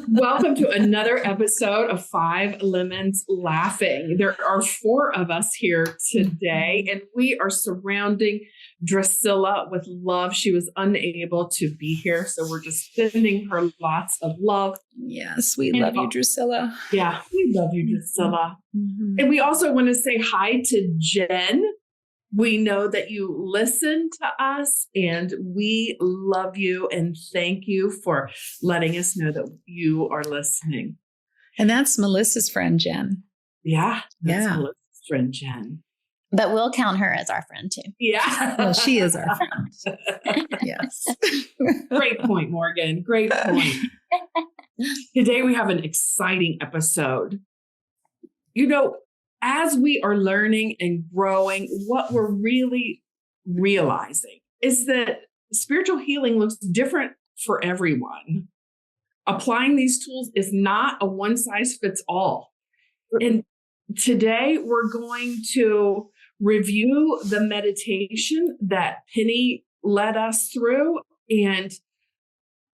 Welcome to another episode of Five Lemons Laughing. There are four of us here today, and we are surrounding Drusilla with love. She was unable to be here, so we're just sending her lots of love. Yes, we love you, Drusilla. Yeah, we love you, Drusilla. Mm-hmm. And we also want to say hi to Jen. We know that you listen to us, and we love you and thank you for letting us know that you are listening. And that's Melissa's friend, Jen. Yeah, that's Melissa's friend, Jen. But we'll count her as our friend too. Yeah. Well, she is our friend. Yes. Great point, Morgan. Great point. Today we have an exciting episode. You know, as we are learning and growing, what we're really realizing is that spiritual healing looks different for everyone. Applying these tools is not a one size fits all. And today we're going to review the meditation that Penny led us through and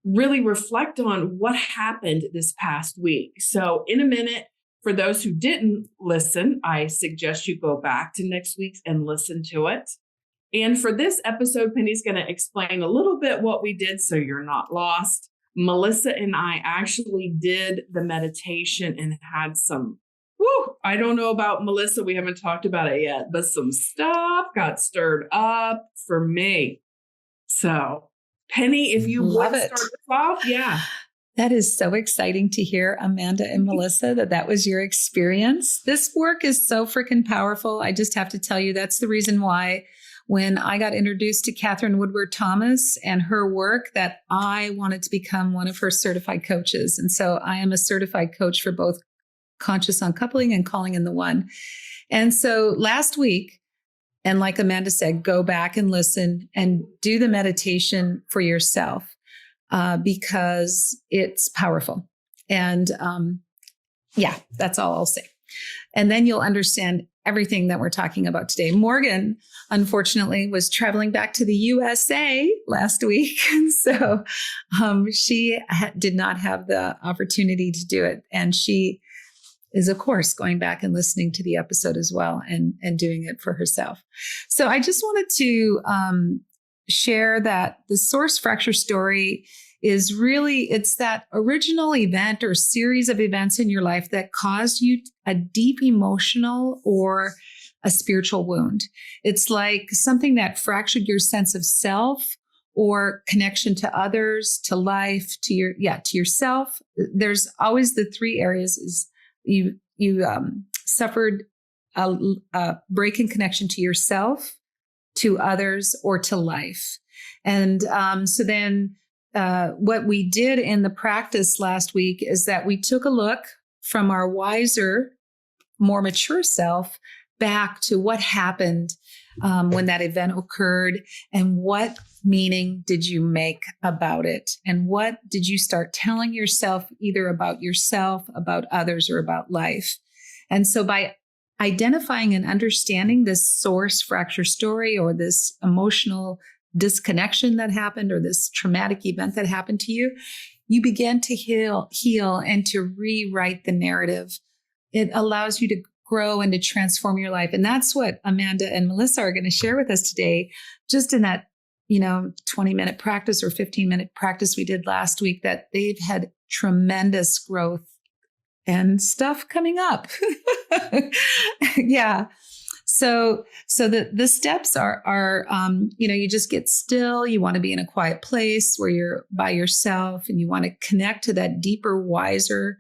really reflect on what happened this past week. So in a minute, for those who didn't listen, I suggest you go back to next week's and listen to it. And for this episode, Penny's going to explain a little bit what we did so you're not lost. Melissa and I actually did the meditation and had some, I don't know about Melissa. We haven't talked about it yet, but some stuff got stirred up for me. So Penny, if you would start us off, yeah. That is so exciting to hear, Amanda and Melissa, that was your experience. This work is so freaking powerful. I just have to tell you, that's the reason why when I got introduced to Catherine Woodward Thomas and her work, that I wanted to become one of her certified coaches. And so I am a certified coach for both conscious uncoupling and calling in the one. And so last week, and like Amanda said, go back and listen and do the meditation for yourself. Because it's powerful. And that's all I'll say. And then you'll understand everything that we're talking about today. Morgan, unfortunately, was traveling back to the USA last week. And so she did not have the opportunity to do it. And she is, of course, going back and listening to the episode as well and doing it for herself. So I just wanted to share that the source fracture story is really, it's that original event or series of events in your life that caused you a deep emotional or a spiritual wound. It's like something that fractured your sense of self or connection to others, to life, to yourself. There's always the three areas is you suffered a break in connection to yourself, to others, or to life. And so then what we did in the practice last week is that we took a look from our wiser, more mature self back to what happened when that event occurred and what meaning did you make about it? And what did you start telling yourself either about yourself, about others, or about life? And so by identifying and understanding this source fracture story or this emotional disconnection that happened or this traumatic event that happened to you, you begin to heal and to rewrite the narrative. It allows you to grow and to transform your life. And that's what Amanda and Melissa are going to share with us today, just in that 20-minute practice or 15-minute practice we did last week, that they've had tremendous growth and stuff coming up. Yeah. So the steps are you just get still. You want to be in a quiet place where you're by yourself and you want to connect to that deeper, wiser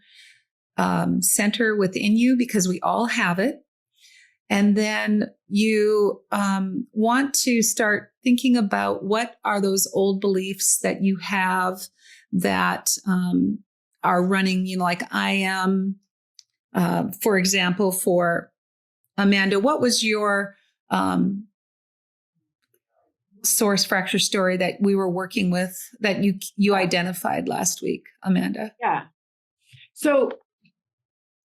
center within you, because we all have it. And then you want to start thinking about what are those old beliefs that you have that are running, like I am, for example, for Amanda, what was your source fracture story that we were working with that you identified last week, Amanda? Yeah. So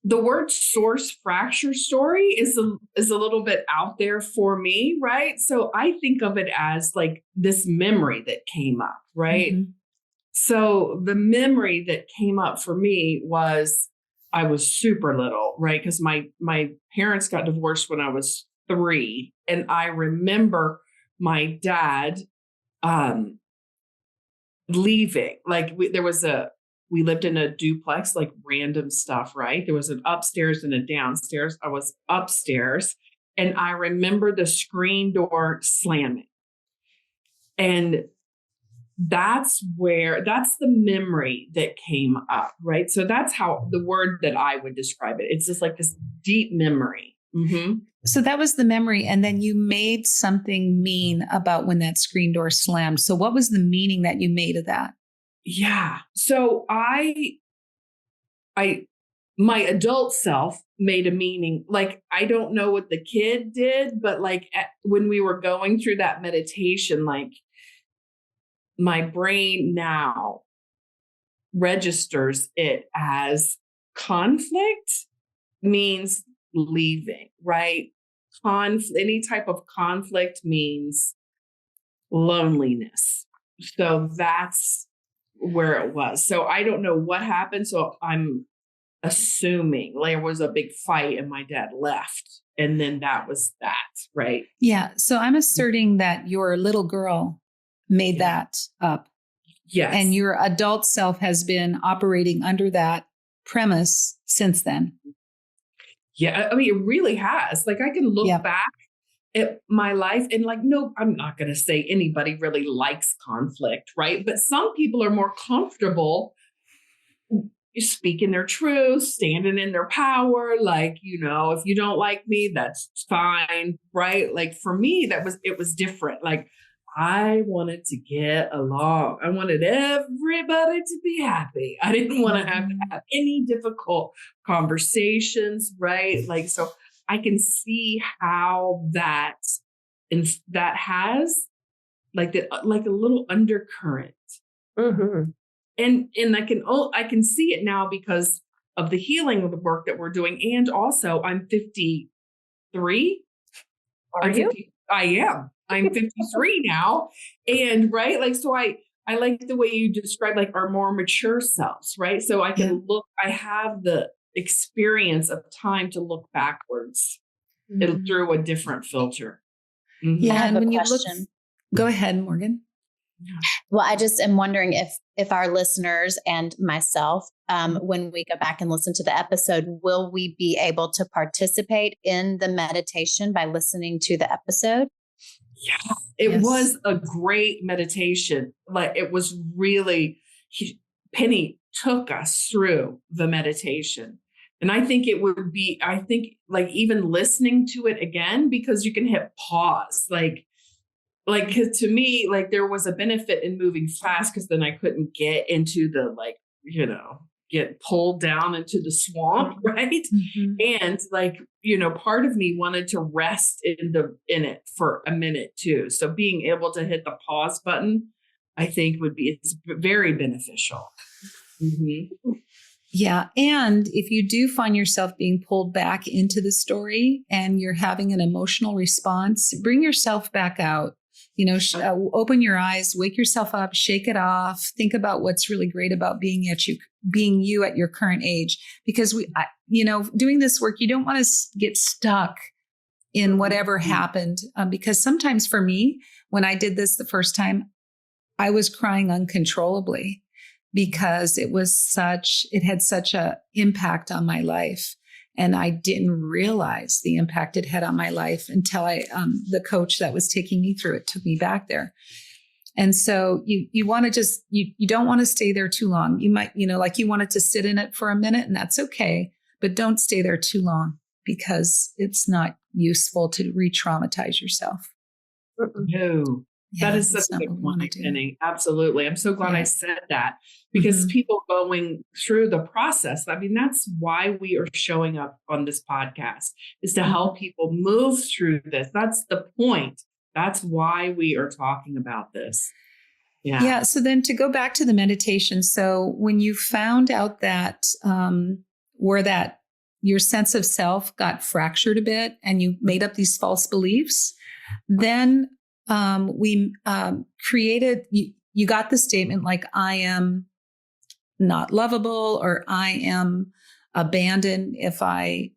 the word source fracture story is a little bit out there for me, right? So I think of it as like this memory that came up, right? Mm-hmm. So the memory that came up for me was I was super little, right? Because my parents got divorced when I was 3, and I remember my dad leaving. Like we lived in a duplex, like random stuff, right? There was an upstairs and a downstairs. I was upstairs, and I remember the screen door slamming. And that's the memory that came up, right? So that's how the word that I would describe it. It's just like this deep memory. Mm-hmm. So that was the memory. And then you made something mean about when that screen door slammed. So what was the meaning that you made of that? Yeah. So my adult self made a meaning. Like, I don't know what the kid did, but like when we were going through that meditation, like my brain now registers it as conflict means leaving, right? Any type of conflict means loneliness. So that's where it was. So I don't know what happened. So I'm assuming there was a big fight and my dad left. And then that was that, right? Yeah. So I'm asserting that your little girl made that up. Yes. And your adult self has been operating under that premise since then. Yeah. I mean, it really has. Like, I can look back at my life and like, no, I'm not going to say anybody really likes conflict, right? But some people are more comfortable speaking their truth, standing in their power. Like, if you don't like me, that's fine, right? Like for me, it was different. Like, I wanted to get along. I wanted everybody to be happy. I didn't want to have any difficult conversations, right? Like, so I can see how that has like a little undercurrent. Mm-hmm. And I can see it now because of the healing of the work that we're doing. And also I'm 53. Are you? I am. I'm 53 now. And right. Like, so I like the way you describe like our more mature selves, right? So I can I have the experience of time to look backwards through a different filter. Mm-hmm. Yeah. And when you go ahead, Morgan. Well, I just am wondering if our listeners and myself, when we go back and listen to the episode, will we be able to participate in the meditation by listening to the episode? Yeah, it was a great meditation. Like, it was really, Penny took us through the meditation. And I think like even listening to it again, because you can hit pause, like, cause to me, like there was a benefit in moving fast because then I couldn't get into the, get pulled down into the swamp. Right. Mm-hmm. And like, part of me wanted to rest in it for a minute too. So being able to hit the pause button, I think it's very beneficial. Mm-hmm. Yeah. And if you do find yourself being pulled back into the story and you're having an emotional response, bring yourself back out. Open your eyes, wake yourself up, shake it off. Think about what's really great about being you at your current age. Because doing this work, you don't want to get stuck in whatever happened. Because sometimes for me, when I did this the first time, I was crying uncontrollably because it had such a impact on my life. And I didn't realize the impact it had on my life until the coach that was taking me through it took me back there. And so you want to you don't want to stay there too long. You might, like you wanted to sit in it for a minute, and that's okay, but don't stay there too long because it's not useful to re-traumatize yourself. No. Yeah, that is such a good point, Penny. Absolutely. I'm so glad I said that because people going through the process, I mean, that's why we are showing up on this podcast, is to help people move through this. That's the point. That's why we are talking about this. Yeah. Yeah. So then to go back to the meditation. So when you found out that where that your sense of self got fractured a bit and you made up these false beliefs, then we created, you got the statement like, I am not lovable, or I am abandoned if I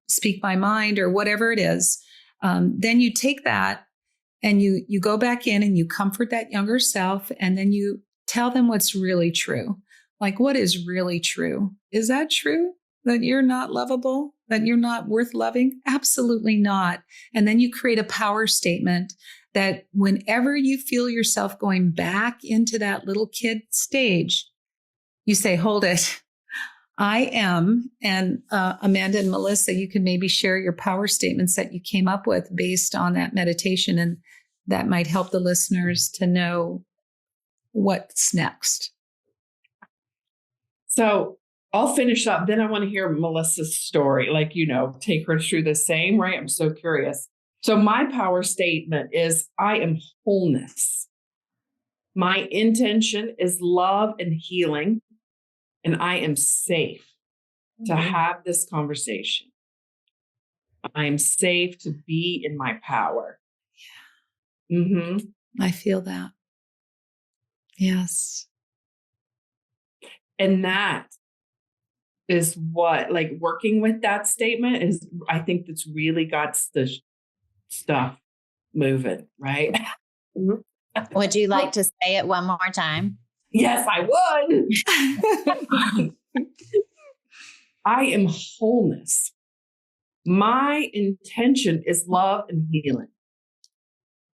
speak my mind, or whatever it is. Then you take that and you go back in and you comfort that younger self, and then you tell them what's really true. Like, what is really true? Is that true? That you're not lovable? That you're not worth loving? Absolutely not. And then you create a power statement that whenever you feel yourself going back into that little kid stage, you say, hold it. I am. And Amanda and Melissa, you can maybe share your power statements that you came up with based on that meditation. And that might help the listeners to know what's next. So I'll finish up. Then I want to hear Melissa's story. Like, take her through the same, right? I'm so curious. So my power statement is, I am wholeness. My intention is love and healing. And I am safe to have this conversation. I am safe to be in my power. Yeah. Mm-hmm. I feel that. Yes. And that is what, like, working with that statement is, I think that's really got the stuff moving, right? Would you like to say it one more time? Yes, I would. I am wholeness. My intention is love and healing.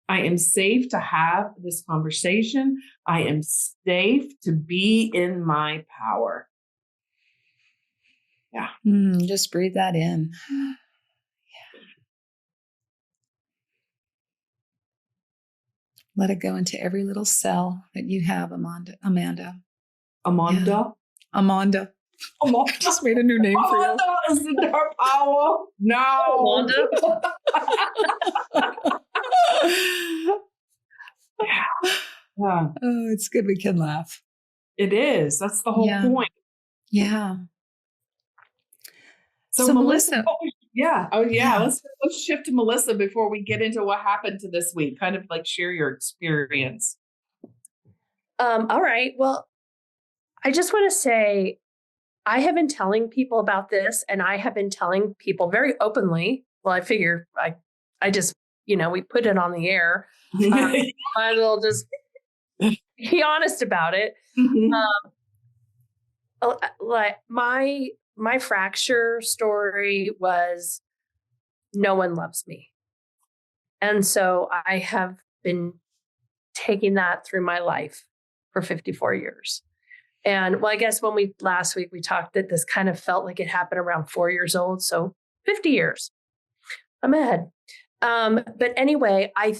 I am safe to have this conversation. I am safe to be in my power. Yeah. Just breathe that in. Yeah. Let it go into every little cell that you have, Amanda. Amanda? Yeah. Amanda. I just made a new name for you. Amanda is in her power. No. Amanda. Yeah. Oh, it's good we can laugh. It is. That's the whole point. Yeah. So Melissa. Yeah. Oh, yeah. Let's shift to Melissa before we get into what happened to this week. Kind of like share your experience. All right. Well, I just want to say, I have been telling people about this, and I have been telling people very openly. Well, I figure I just, we put it on the air. I will just be honest about it. Mm-hmm. Like my fracture story was, no one loves me. And so I have been taking that through my life for 54 years. And well, I guess when last week we talked that this kind of felt like it happened around 4 years old. So 50 years, I'm ahead. But anyway, I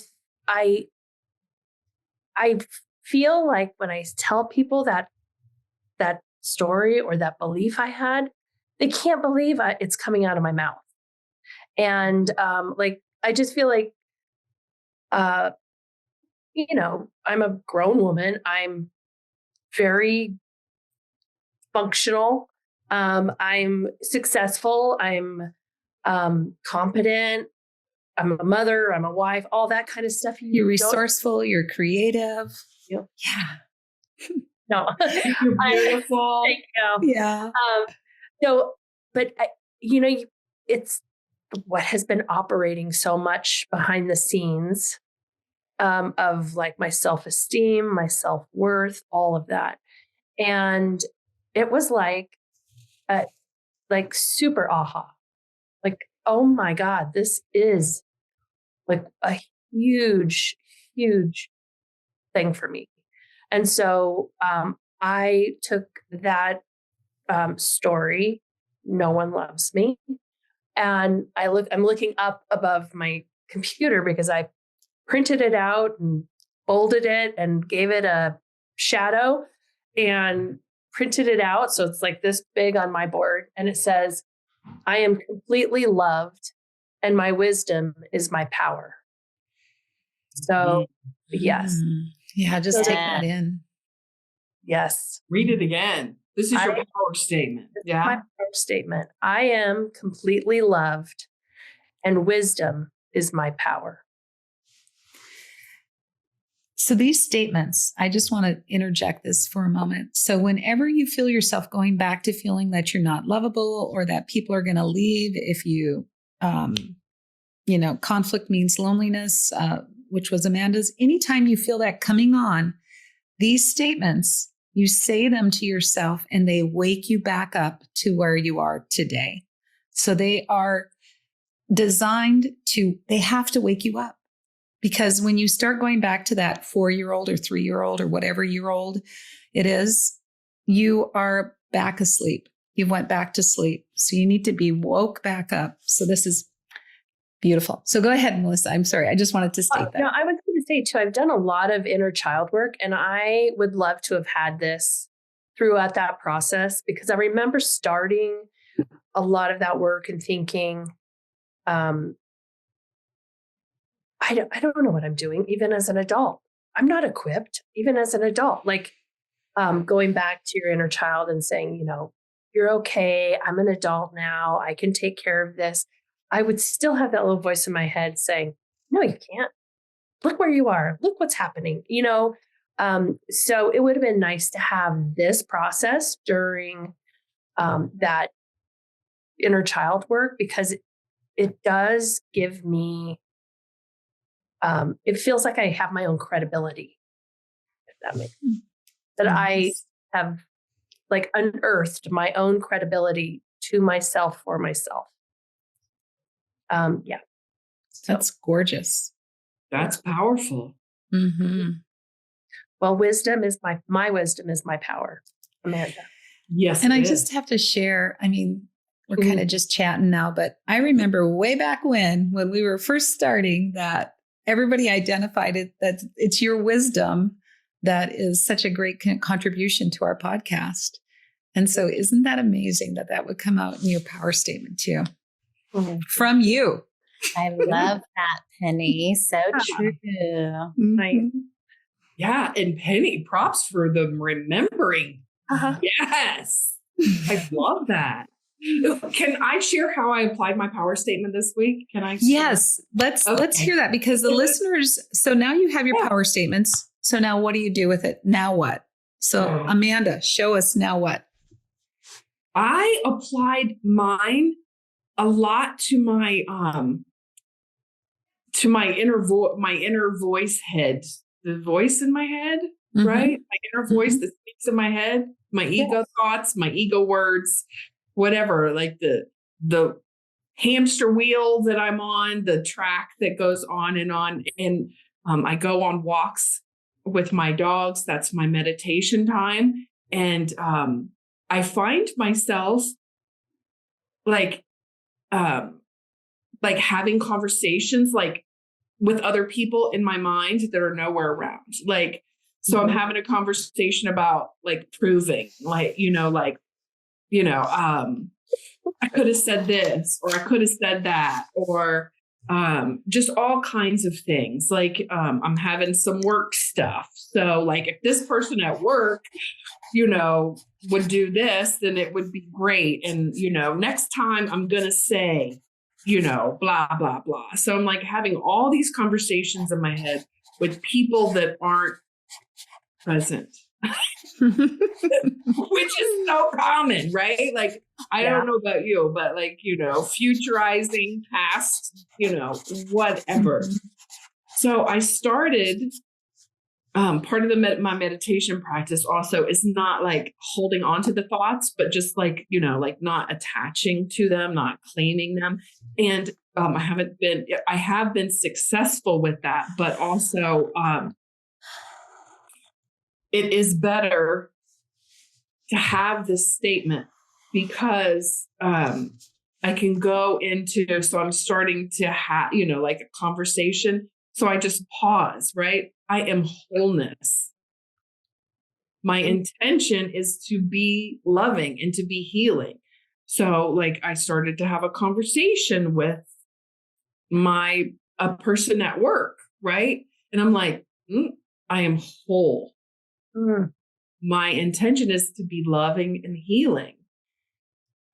feel like when I tell people that story or that belief I had, they can't believe it's coming out of my mouth. And I just feel like, I'm a grown woman. I'm very functional. I'm successful. I'm competent. I'm a mother. I'm a wife. All that kind of stuff. You're resourceful. You're creative. Yeah. No, you're beautiful. Thank you. Yeah. But it's what has been operating so much behind the scenes of like my self-esteem, my self-worth, all of that. And it was like super aha. Like, oh my God, this is like a huge, huge thing for me. And so I took that story, no one loves me, and I'm looking up above my computer because I printed it out and bolded it and gave it a shadow and printed it out. So it's like this big on my board, and it says, I am completely loved and my wisdom is my power. So yes. Yeah, just take that in. Yes. Read it again. This is your power statement. Yeah. My power statement. I am completely loved, and wisdom is my power. So these statements, I just want to interject this for a moment. So whenever you feel yourself going back to feeling that you're not lovable or that people are going to leave if you, conflict means loneliness, which was Amanda's. Anytime you feel that coming on, these statements, you say them to yourself and they wake you back up to where you are today. So they are designed they have to wake you up. Because when you start going back to that 4-year-old or 3-year-old or whatever year old it is, you are back asleep. You went back to sleep. So you need to be woke back up. So this is beautiful. So go ahead, Melissa. I'm sorry. I just wanted to state that. No, I was going to say too, I've done a lot of inner child work, and I would love to have had this throughout that process, because I remember starting a lot of that work and thinking, I don't know what I'm doing, even as an adult. I'm not equipped, even as an adult. Like going back to your inner child and saying, you're okay. I'm an adult now. I can take care of this. I would still have that little voice in my head saying, no, you can't. Look where you are. Look what's happening. So it would have been nice to have this process during that inner child work, because it does give me, it feels like I have my own credibility, if that makes sense. That I have like unearthed my own credibility to myself for myself. Yeah. That's gorgeous. That's powerful. Mm-hmm. Well, wisdom is my wisdom is my power, Amanda. Yes. And I just have to share, we're kind of just chatting now, but I remember way back when we were first starting that everybody identified it, that it's your wisdom that is such a great contribution to our podcast. And so isn't that amazing that would come out in your power statement too, from you? I love that, Penny. So true. Mm-hmm. Yeah. And Penny, props for the remembering. Uh-huh. Yes. I love that. Can I share how I applied my power statement this week? Can I? Yes. Let's hear that, because the listeners, so now you have your power statements. So now what do you do with it? Now what? So Amanda, show us now what. I applied mine a lot to my inner voice head, the voice in my head, right? My inner voice that speaks in my head, my ego thoughts, my ego words, whatever, like the hamster wheel that I'm on, the track that goes on. And I go on walks with my dogs. That's my meditation time. And I find myself like having conversations like with other people in my mind that are nowhere around. Like, so I'm having a conversation about like proving, I could have said this, or I could have said that, or just all kinds of things. Like I'm having some work stuff. So like if this person at work, would do this, then it would be great. And, next time I'm going to say, blah, blah, blah. So I'm like having all these conversations in my head with people that aren't present, which is so common, right? Like, I don't know about you, but like, futurizing past, whatever. So I started, part of my meditation practice also is not like holding on to the thoughts, but just like, like not attaching to them, not claiming them. And I have been successful with that, but also it is better to have this statement because I can go into, so I'm starting to have, like a conversation. So I just pause, right? I am wholeness. My intention is to be loving and to be healing. So like I started to have a conversation with a person at work, right? And I'm like, I am whole. my intention is to be loving and healing.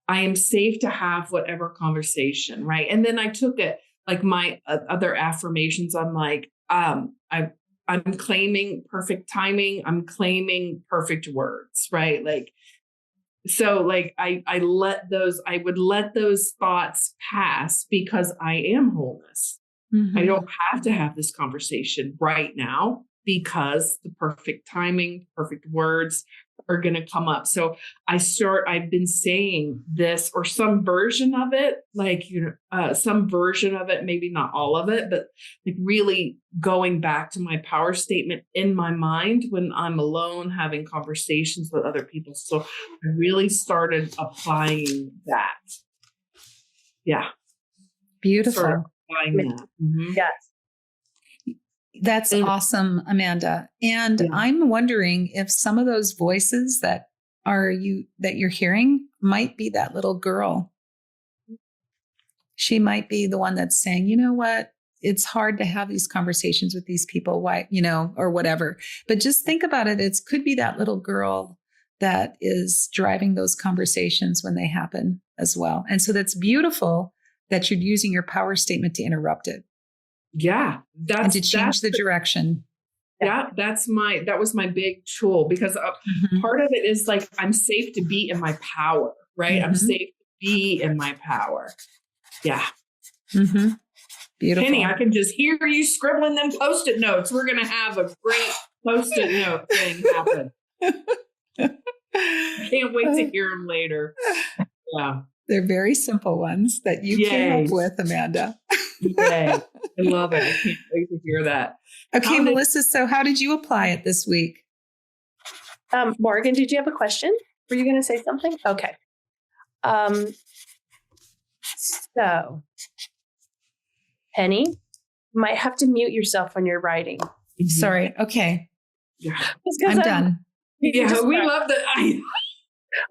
I am safe to have whatever conversation, right? And then I took it like my other affirmations. I'm like, I'm claiming perfect timing. I'm claiming perfect words, right? Like, so like I would let those thoughts pass because I am wholeness. Mm-hmm. I don't have to have this conversation right now because the perfect timing, perfect words are going to come up. So I've been saying this or some version of it, like, some version of it, maybe not all of it, but like really going back to my power statement in my mind when I'm alone having conversations with other people. So I really started applying that. Yeah. Beautiful. Sort of applying that. Mm-hmm. Yes. That's awesome, Amanda. And Yeah. I'm wondering if some of those voices that you're hearing might be that little girl. She might be the one that's saying, you know what? It's hard to have these conversations with these people. Why, or whatever. But just think about it. It could be that little girl that is driving those conversations when they happen as well. And so that's beautiful that you're using your power statement to interrupt it. Yeah. And to change the direction. Yeah. That was my big tool because part of it is like, I'm safe to be in my power, right? I'm safe to be in my power. Yeah. Mm-hmm. Beautiful. Penny, I can just hear you scribbling them Post-it notes. We're going to have a great Post-it note thing happen. I can't wait to hear them later. Yeah. They're very simple ones that you came up with, Amanda. Yay. I love it. I can't wait to hear that. Okay, Melissa, so how did you apply it this week? Morgan, did you have a question? Were you going to say something? Okay. So, Penny, you might have to mute yourself when you're writing. Mm-hmm. Sorry. Okay. Yeah. I'm done. Yeah, we love that. I'm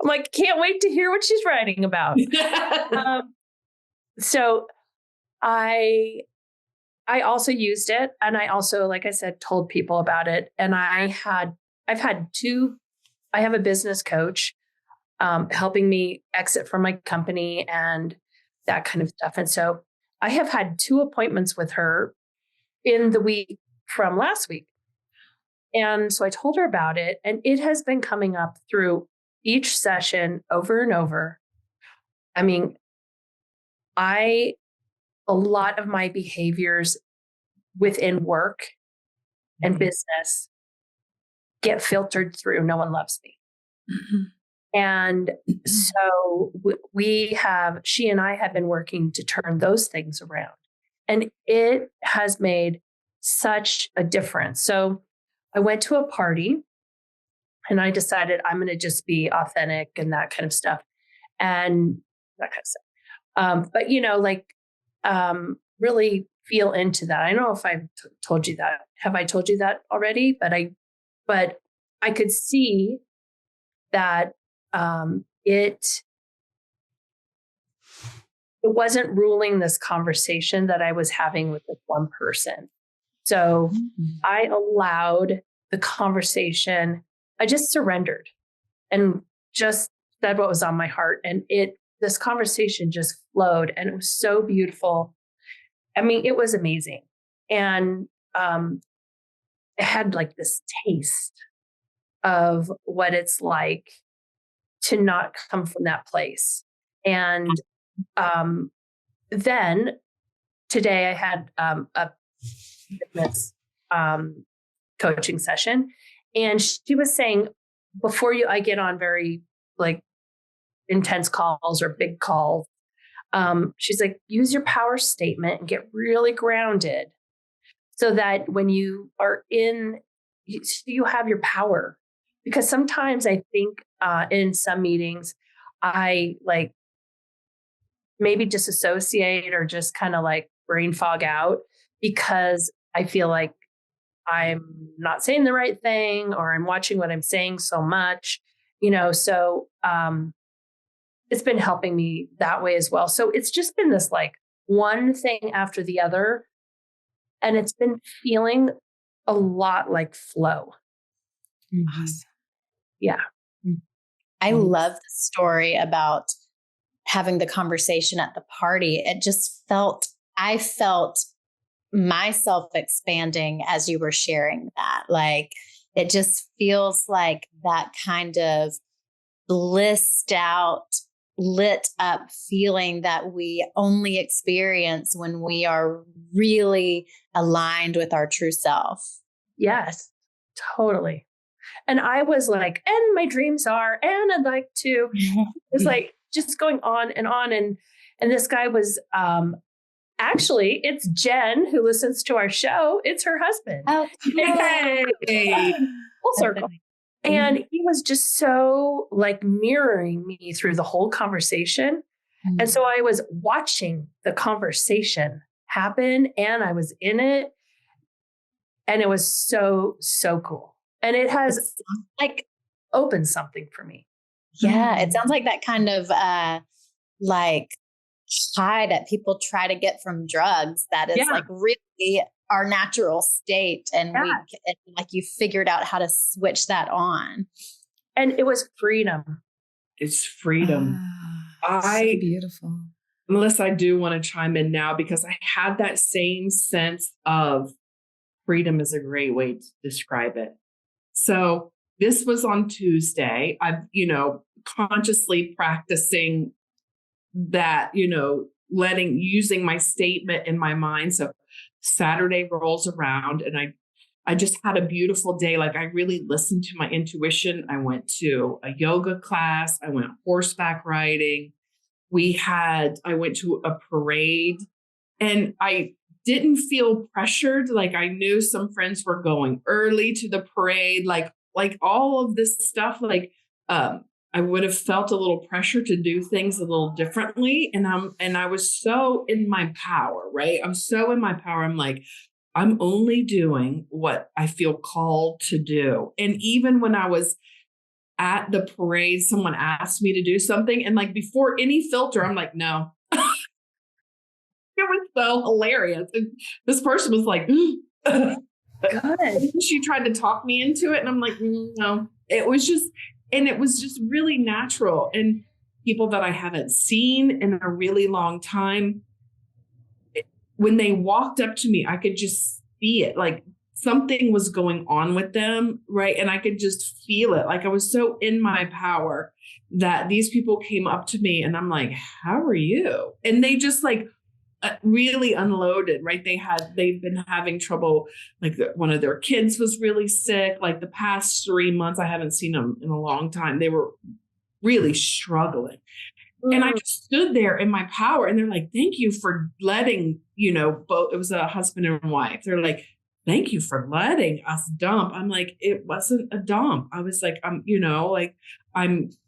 like, can't wait to hear what she's writing about. So I also used it. And I also, like I said, told people about it. And I have a business coach helping me exit from my company and that kind of stuff. And so I have had 2 appointments with her in the week from last week. And so I told her about it, and it has been coming up through each session over and over. I mean, a lot of my behaviors within work and business get filtered through no one loves me. Mm-hmm. And so she and I have been working to turn those things around, and it has made such a difference. So I went to a party and I decided I'm going to just be authentic and that kind of stuff. And that kind of stuff. But, really feel into that. I don't know if I've told you that. Have I told you that already? But I could see that it wasn't ruling this conversation that I was having with this one person. So I allowed the conversation. I just surrendered and just said what was on my heart. And this conversation just flowed, and it was so beautiful. I mean, it was amazing. And it had like this taste of what it's like to not come from that place. And then today I had a business coaching session, and she was saying, before I get on very like intense calls or big calls, she's like, use your power statement and get really grounded so that when you are you have your power. Because sometimes I think in some meetings, I like maybe disassociate or just kind of like brain fog out because I feel like I'm not saying the right thing or I'm watching what I'm saying so much, so it's been helping me that way as well. So it's just been this like one thing after the other, and it's been feeling a lot like flow. Awesome. Yeah. I love the story about having the conversation at the party. I felt myself expanding as you were sharing that. Like, it just feels like that kind of blissed out, lit up feeling that we only experience when we are really aligned with our true self. Yes, totally. And I was like, and my dreams are, and I'd like to. It was like just going on and on. And this guy was actually, it's Jen who listens to our show. It's her husband. Oh, Yay. Full circle. And he was just so like mirroring me through the whole conversation. And so I was watching the conversation happen and I was in it. And it was so, so cool. And it has like opened something for me. Yeah. It sounds like that kind of like high that people try to get from drugs. That is like really our natural state. And like you figured out how to switch that on. And it was freedom. It's freedom. So beautiful. Melissa, I do want to chime in now because I had that same sense of freedom is a great way to describe it. So this was on Tuesday. I've, consciously practicing that, using my statement in my mind. So Saturday rolls around and I just had a beautiful day. Like, I really listened to my intuition. I went to a yoga class. I went horseback riding. I went to a parade and I didn't feel pressured. Like, I knew some friends were going early to the parade, like all of this stuff. Like, I would have felt a little pressure to do things a little differently. And I was so in my power, right? I'm so in my power. I'm like, I'm only doing what I feel called to do. And even when I was at the parade, someone asked me to do something. And like, before any filter, I'm like, no. It was so hilarious. And this person was like, good. She tried to talk me into it. And I'm like, no. It was just really natural. And people that I haven't seen in a really long time, when they walked up to me, I could just see it. Like, something was going on with them, right? And I could just feel it. Like, I was so in my power that these people came up to me and I'm like, how are you? And they just like really unloaded, right? They've been having trouble. Like, one of their kids was really sick. Like, the past 3 months, I haven't seen them in a long time. They were really struggling. And I just stood there in my power and they're like, thank you for letting, both, it was a husband and wife. They're like, thank you for letting us dump. I'm like, it wasn't a dump. I was like, I'm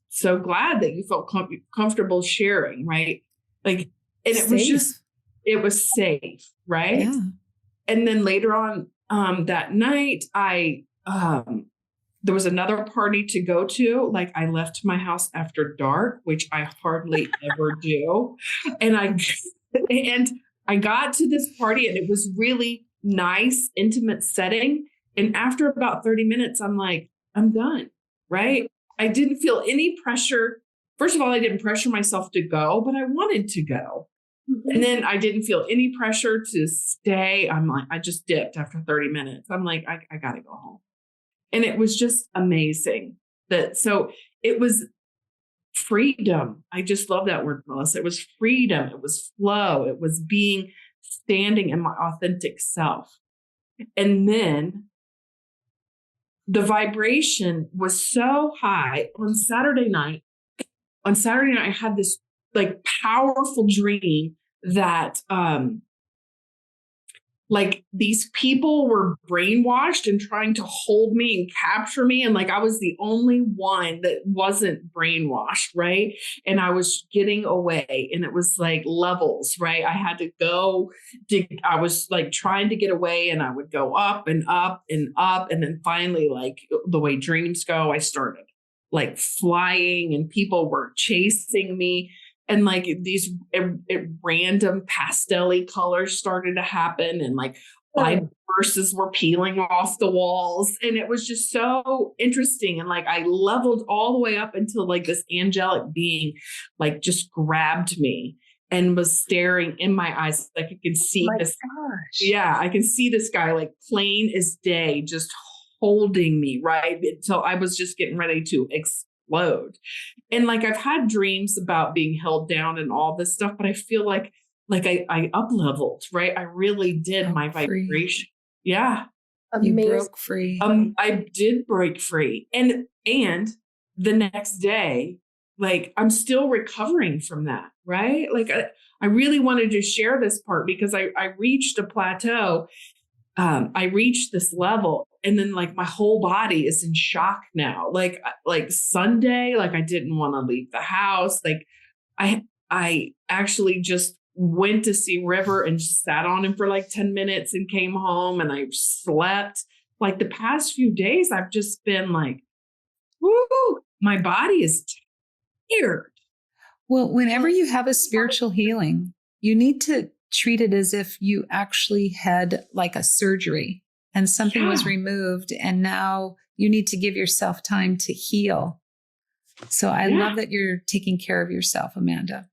so glad that you felt comfortable sharing. Right. Like, and it was safe. Right. Yeah. And then later on that night, there was another party to go to. Like, I left my house after dark, which I hardly ever do. And I got to this party and it was really nice, intimate setting. And after about 30 minutes, I'm like, I'm done. Right. I didn't feel any pressure. First of all, I didn't pressure myself to go, but I wanted to go. And then I didn't feel any pressure to stay. I'm like, I just dipped after 30 minutes. I'm like, I got to go home. And it was just amazing so it was freedom. I just love that word, Melissa. It was freedom. It was flow. It was standing in my authentic self. And then the vibration was so high on Saturday night. On Saturday night, I had this like powerful dream that, like, these people were brainwashed and trying to hold me and capture me. And like, I was the only one that wasn't brainwashed. Right. And I was getting away and it was like levels, right? I was like trying to get away and I would go up and up and up. And then finally, like the way dreams go, I started like flying and people were chasing me. And like these random pastel-y colors started to happen. And like Bible verses were peeling off the walls. And it was just so interesting. And like, I leveled all the way up until like this angelic being like just grabbed me and was staring in my eyes. Like I could see this. Gosh. Yeah, I can see this guy like plain as day, just holding me, right? So I was just getting ready to explode. And like I've had dreams about being held down and all this stuff, but I feel like I up leveled, right? I really did my vibration. Yeah. You broke free. I did break free. And the next day, like I'm still recovering from that, right? Like I really wanted to share this part because I reached a plateau. I reached this level and then like my whole body is in shock now. Like Sunday, like I didn't want to leave the house. Like I actually just went to see River and just sat on him for like 10 minutes and came home and I slept. Like the past few days, I've just been like, woo, my body is tired. Well, whenever you have a spiritual healing, you need to treat it as if you actually had like a surgery and something was removed and now you need to give yourself time to heal. So I love that you're taking care of yourself, Amanda.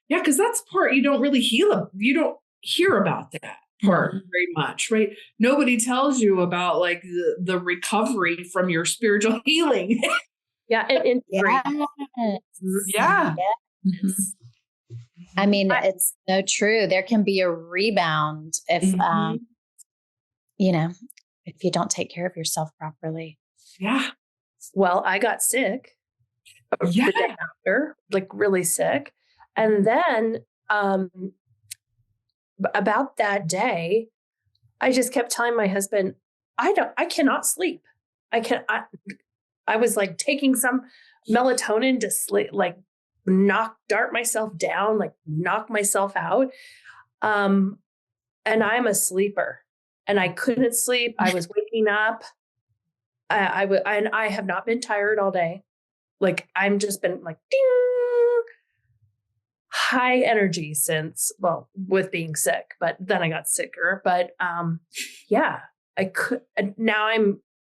Yeah, because that's part you don't really heal. You don't hear about that part very much, right? Nobody tells you about like the recovery from your spiritual healing. Yeah, and Yes. Yeah. Mm-hmm. I mean, it's so true. There can be a rebound if, if you don't take care of yourself properly. Yeah. Well, I got sick the day after, like really sick. And then about that day, I just kept telling my husband, I cannot sleep. I was like taking some melatonin to sleep, like dart myself down, like knock myself out. And I'm a sleeper and I couldn't sleep. I was waking up. And I have not been tired all day. Like I'm just been like, ding, high energy with being sick, but then I got sicker. But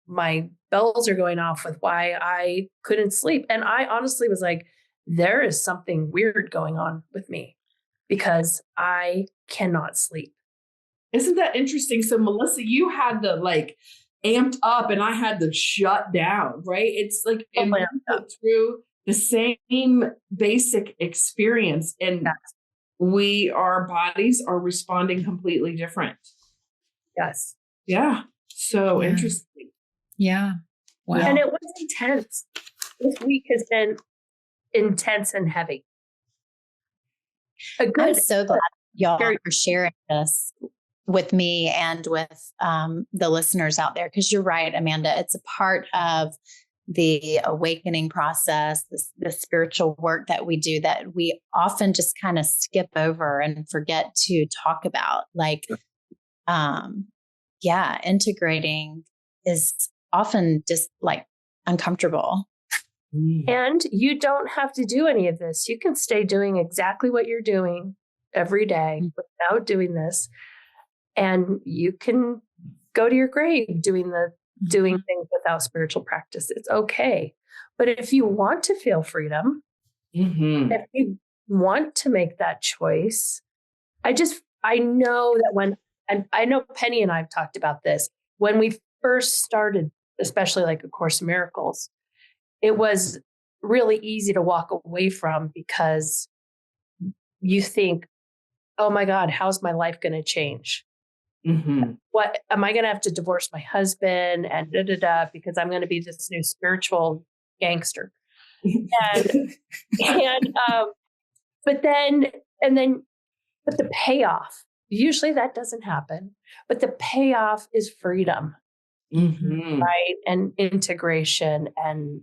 my bells are going off with why I couldn't sleep. And I honestly was like, there is something weird going on with me because I cannot sleep. Isn't that interesting? So Melissa, you had the like amped up and I had the shut down, right? It's like through the same basic experience and our bodies are responding completely different. Yes. Yeah. So interesting. Yeah. Wow. And it was intense. This week has been intense and heavy. I'm so glad y'all are sharing this with me and with the listeners out there, because you're right, Amanda. It's a part of the awakening process, the spiritual work that we do that we often just kind of skip over and forget to talk about. Like, integrating is often just like uncomfortable. And you don't have to do any of this. You can stay doing exactly what you're doing every day without doing this. And you can go to your grave doing things without spiritual practice. It's okay. But if you want to feel freedom, if you want to make that choice, I know that and I know Penny and I have talked about this, when we first started, especially like A Course in Miracles, it was really easy to walk away from because you think, oh my God, how's my life going to change? What am I going to have to divorce my husband and because I'm going to be this new spiritual gangster? But the payoff, usually that doesn't happen, but the payoff is freedom, right? And integration and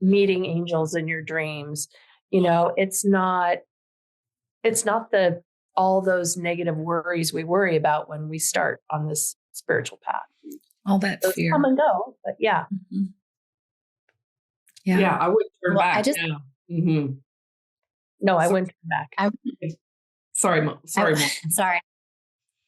meeting angels in your dreams. It's not all those negative worries we worry about when we start on this spiritual path. All that Those fear come and go, but yeah. Yeah, I wouldn't turn back. No, I wouldn't turn back. Sorry. Sorry.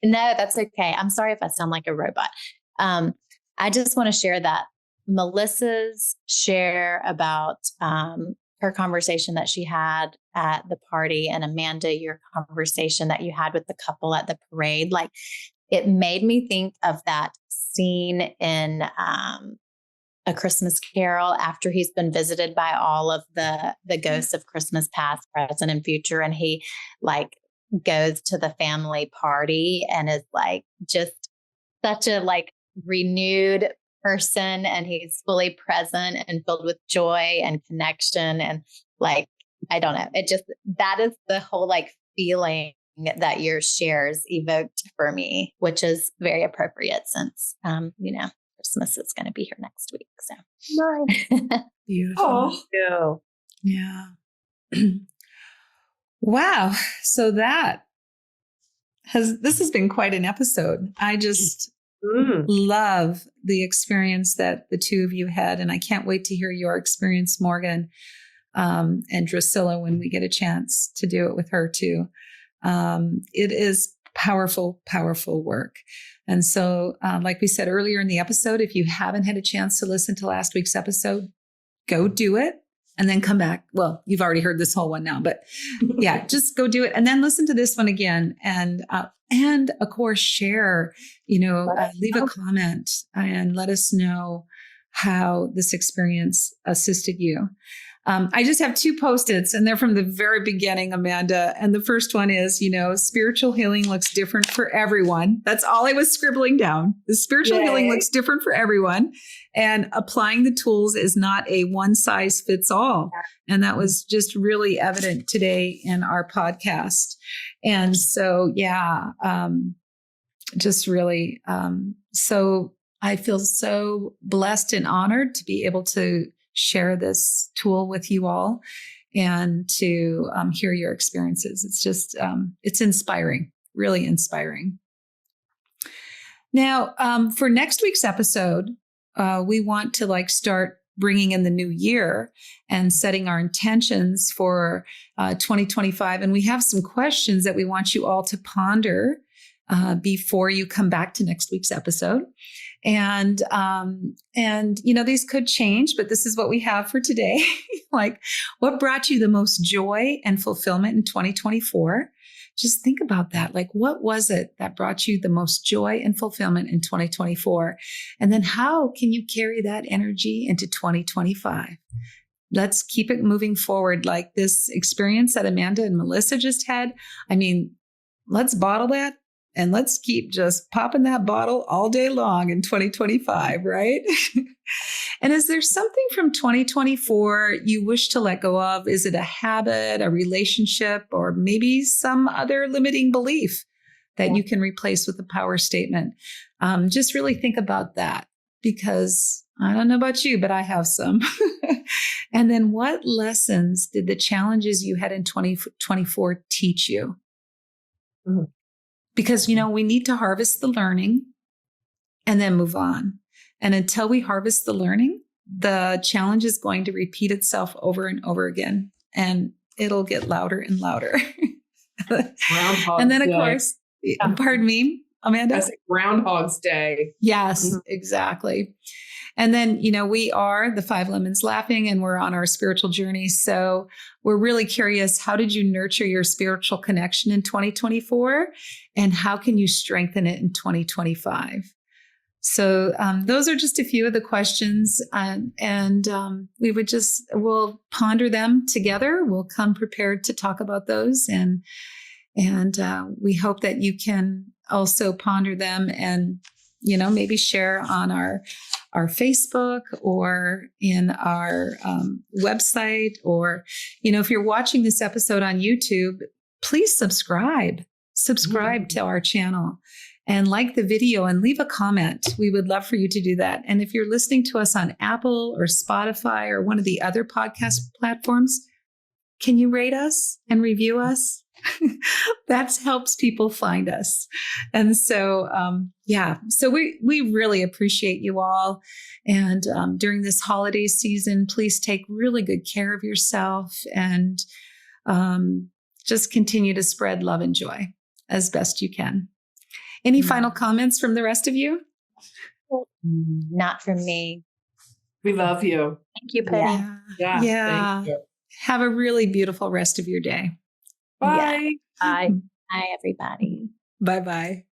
No, that's okay. I'm sorry if I sound like a robot. I just want to share that Melissa's share about her conversation that she had at the party, and Amanda, your conversation that you had with the couple at the parade, like it made me think of that scene in A Christmas Carol after he's been visited by all of the ghosts of Christmas past, present, and future, and he like goes to the family party and is like just such a like renewed person, and he's fully present and filled with joy and connection, and like I don't know, it just, that is the whole like feeling that your shares evoked for me, which is very appropriate since Christmas is going to be here next week. So Nice. Beautiful. Oh, Yeah. Wow. So this has been quite an episode. I just love the experience that the two of you had. And I can't wait to hear your experience, Morgan, and Drusilla, when we get a chance to do it with her too. It is powerful, powerful work. And so, like we said earlier in the episode, if you haven't had a chance to listen to last week's episode, go do it and then come back. Well, you've already heard this whole one now, but yeah, just go do it and then listen to this one again. And of course, share, leave a comment and let us know how this experience assisted you. I just have 2 Post-its, and they're from the very beginning, Amanda. And the first one is, spiritual healing looks different for everyone. That's all I was scribbling down. The spiritual healing looks different for everyone. And applying the tools is not a one size fits all. And that was just really evident today in our podcast. And so, just really, so I feel so blessed and honored to be able to share this tool with you all and to hear your experiences. It's just, it's inspiring, really inspiring. Now, for next week's episode, we want to start bringing in the new year and setting our intentions for 2025. And we have some questions that we want you all to ponder before you come back to next week's episode. And these could change, but this is what we have for today. What brought you the most joy and fulfillment in 2024? Just think about that. What was it that brought you the most joy and fulfillment in 2024? And then how can you carry that energy into 2025? Let's keep it moving forward. Like this experience that Amanda and Melissa just had. I mean, let's bottle that. And let's keep just popping that bottle all day long in 2025, right? And is there something from 2024 you wish to let go of? Is it a habit, a relationship, or maybe some other limiting belief that you can replace with a power statement? Just really think about that, because I don't know about you, but I have some. And then what lessons did the challenges you had in 2024 teach you? Mm-hmm. Because, we need to harvest the learning and then move on. And until we harvest the learning, the challenge is going to repeat itself over and over again. And it'll get louder and louder. And then, of course, pardon me, Amanda? That's Groundhog's Day. Yes, exactly. And then, we are the 5 Lemons Laughing, and we're on our spiritual journey. So we're really curious, how did you nurture your spiritual connection in 2024? And how can you strengthen it in 2025? So those are just a few of the questions. We'll ponder them together. We'll come prepared to talk about those. And we hope that you can also ponder them and, maybe share on our Facebook or in our website, or, if you're watching this episode on YouTube, please subscribe to our channel and like the video and leave a comment. We would love for you to do that. And if you're listening to us on Apple or Spotify or one of the other podcast platforms, can you rate us and review us? That helps people find us. And so, so we really appreciate you all. And during this holiday season, please take really good care of yourself and just continue to spread love and joy as best you can. Any Mm. final comments from the rest of you? Not from me. We love you. Thank you, Penny. Yeah. Yeah. Thank you. Have a really beautiful rest of your day. Bye. Bye. Hi, everybody. Bye-bye.